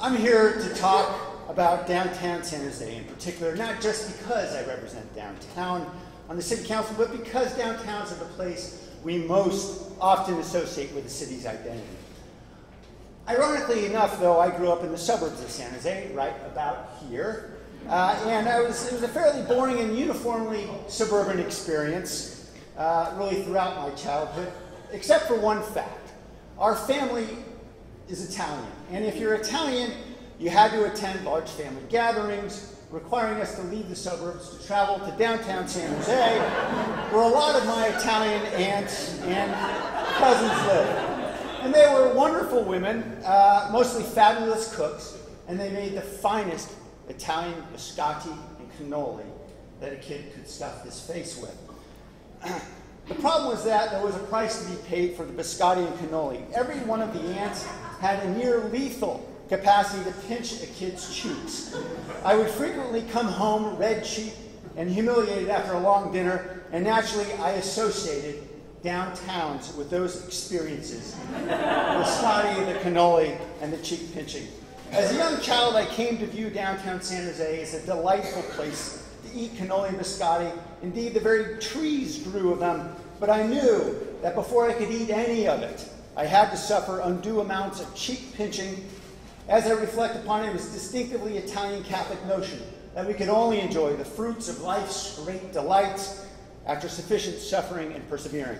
I'm here to talk about downtown San Jose in particular, not just because I represent downtown on the city council, but because downtowns are the place we most often associate with the city's identity. Ironically enough, though, I grew up in the suburbs of San Jose, right about here, and it was a fairly boring and uniformly suburban experience, really throughout my childhood, except for one fact. Our family is Italian, and if you're Italian, you had to attend large family gatherings, requiring us to leave the suburbs to travel to downtown San Jose, where a lot of my Italian aunts and cousins live. And they were wonderful women, mostly fabulous cooks, and they made the finest Italian biscotti and cannoli that a kid could stuff his face with. The problem was that there was a price to be paid for the biscotti and cannoli. Every one of the aunts had a near lethal capacity to pinch a kid's cheeks. I would frequently come home red-cheeked and humiliated after a long dinner, and naturally I associated downtowns with those experiences, the biscotti, the cannoli, and the cheek pinching. As a young child, I came to view downtown San Jose as a delightful place to eat cannoli and biscotti. Indeed, the very trees grew of them, but I knew that before I could eat any of it, I had to suffer undue amounts of cheek pinching. As I reflect upon it, it was distinctively Italian Catholic notion that we could only enjoy the fruits of life's great delights after sufficient suffering and persevering.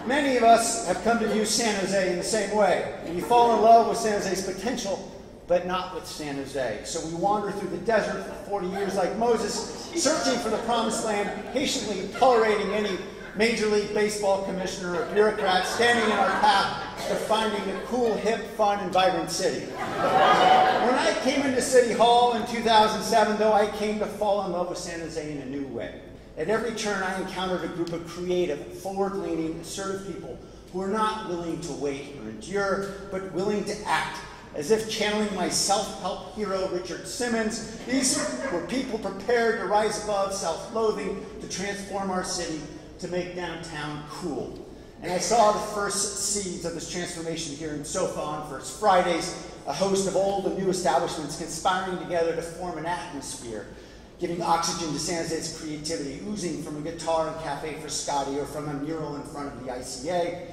Many of us have come to view San Jose in the same way. We fall in love with San Jose's potential, but not with San Jose. So we wander through the desert for 40 years like Moses, searching for the promised land, patiently tolerating any Major League Baseball commissioner or bureaucrat standing in our path to finding a cool, hip, fun, and vibrant city. When I came into City Hall in 2007, though, I came to fall in love with San Jose in a new way. At every turn, I encountered a group of creative, forward-leaning, assertive people who were not willing to wait or endure, but willing to act. As if channeling my self-help hero, Richard Simmons, these were people prepared to rise above self-loathing, to transform our city, to make downtown cool. And I saw the first seeds of this transformation here in SoFa on First Fridays, a host of old and new establishments conspiring together to form an atmosphere, giving oxygen to San Jose's creativity, oozing from a guitar and cafe for Scotty or from a mural in front of the ICA.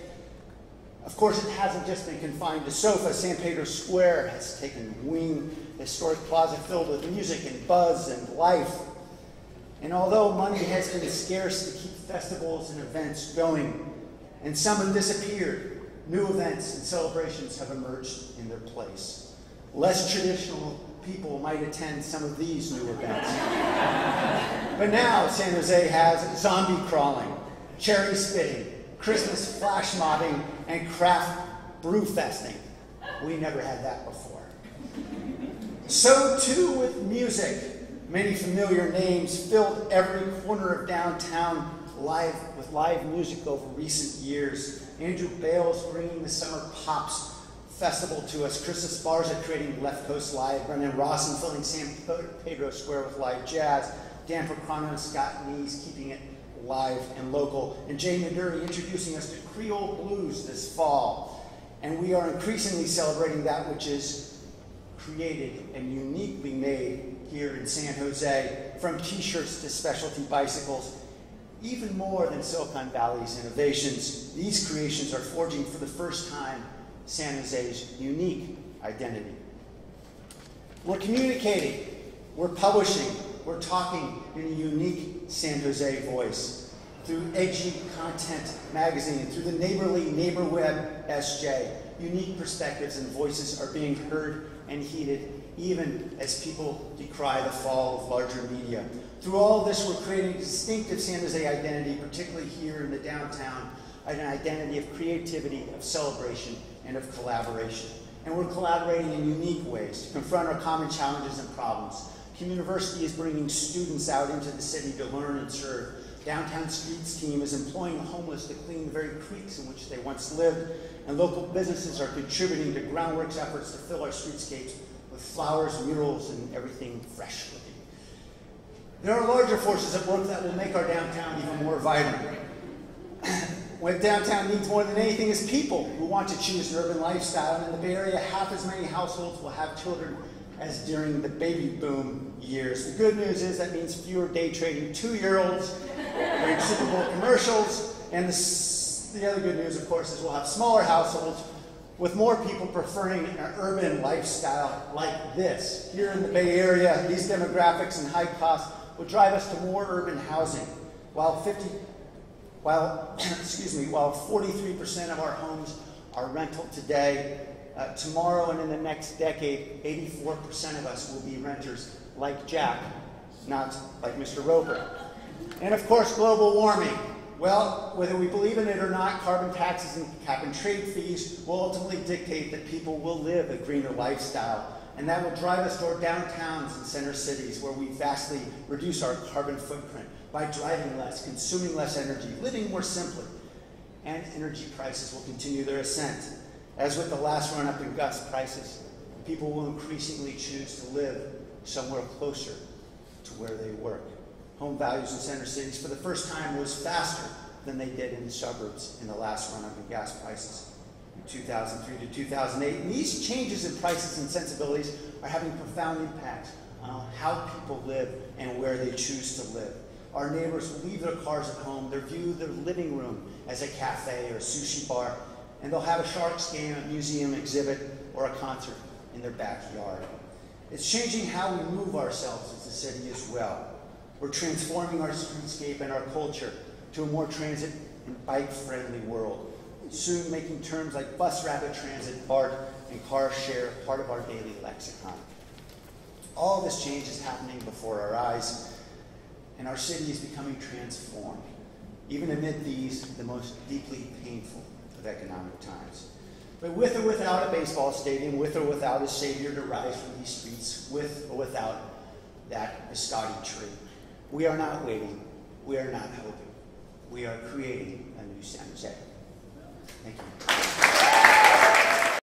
Of course, it hasn't just been confined to SoFa. San Pedro Square has taken wing, a historic plaza filled with music and buzz and life. And although money has been scarce to keep festivals and events going, and some have disappeared, new events and celebrations have emerged in their place. Less traditional people might attend some of these new events. But now San Jose has zombie crawling, cherry spitting, Christmas flash mobbing, and craft brew festing. We never had that before. So too with music. Many familiar names filled every corner of downtown with live music over recent years. Andrew Bales bringing the Summer Pops Festival to us. Chris Esparza creating Left Coast Live. Brendan Rawson filling San Pedro Square with live jazz. Dan Procrano and Scott Nees keeping it live and local. And Jay Naduri introducing us to Creole Blues this fall. And we are increasingly celebrating that which is created and uniquely made here in San Jose, from t-shirts to specialty bicycles. Even more than Silicon Valley's innovations, these creations are forging for the first time San Jose's unique identity. We're communicating, we're publishing, we're talking in a unique San Jose voice. Through Edgy Content Magazine, through the neighborly NeighborWeb SJ, unique perspectives and voices are being heard and heeded, even as people decry the fall of larger media. Through all this, we're creating a distinctive San Jose identity, particularly here in the downtown, an identity of creativity, of celebration, and of collaboration. And we're collaborating in unique ways to confront our common challenges and problems. Communiversity is bringing students out into the city to learn and serve. Downtown Streets team is employing the homeless to clean the very creeks in which they once lived. And local businesses are contributing to Groundworks efforts to fill our streetscapes with flowers, murals, and everything fresh looking. There are larger forces at work that will make our downtown even more vibrant. what downtown needs more than anything is people who want to choose an urban lifestyle. And in the Bay Area, half as many households will have children as during the baby boom years. The good news is that means fewer day trading 2-year-olds during Super Bowl commercials. And the other good news, of course, is we'll have smaller households with more people preferring an urban lifestyle like this. Here in the Bay Area, these demographics and high costs will drive us to more urban housing. While 43% of our homes are rental today, tomorrow and in the next decade, 84% of us will be renters like Jack, not like Mr. Roper. And of course, global warming. Well, whether we believe in it or not, carbon taxes and cap and trade fees will ultimately dictate that people will live a greener lifestyle. And that will drive us toward downtowns and center cities where we vastly reduce our carbon footprint by driving less, consuming less energy, living more simply. And energy prices will continue their ascent. As with the last run-up in gas prices, people will increasingly choose to live somewhere closer to where they work. Home values in center cities for the first time rose faster than they did in the suburbs in the last run-up in gas prices in 2003 to 2008. And these changes in prices and sensibilities are having profound impacts on how people live and where they choose to live. Our neighbors will leave their cars at home, they'll view their living room as a cafe or a sushi bar, and they'll have a Sharks game, a museum exhibit, or a concert in their backyard. It's changing how we move ourselves as a city as well. We're transforming our streetscape and our culture to a more transit and bike-friendly world, soon making terms like bus rapid transit, BART, and car share part of our daily lexicon. All this change is happening before our eyes, and our city is becoming transformed, even amid these, the most deeply painful of economic times. But with or without a baseball stadium, with or without a savior to rise from these streets, with or without that Biscotti tree, we are not waiting, we are not hoping, we are creating a new San Jose. Thank you.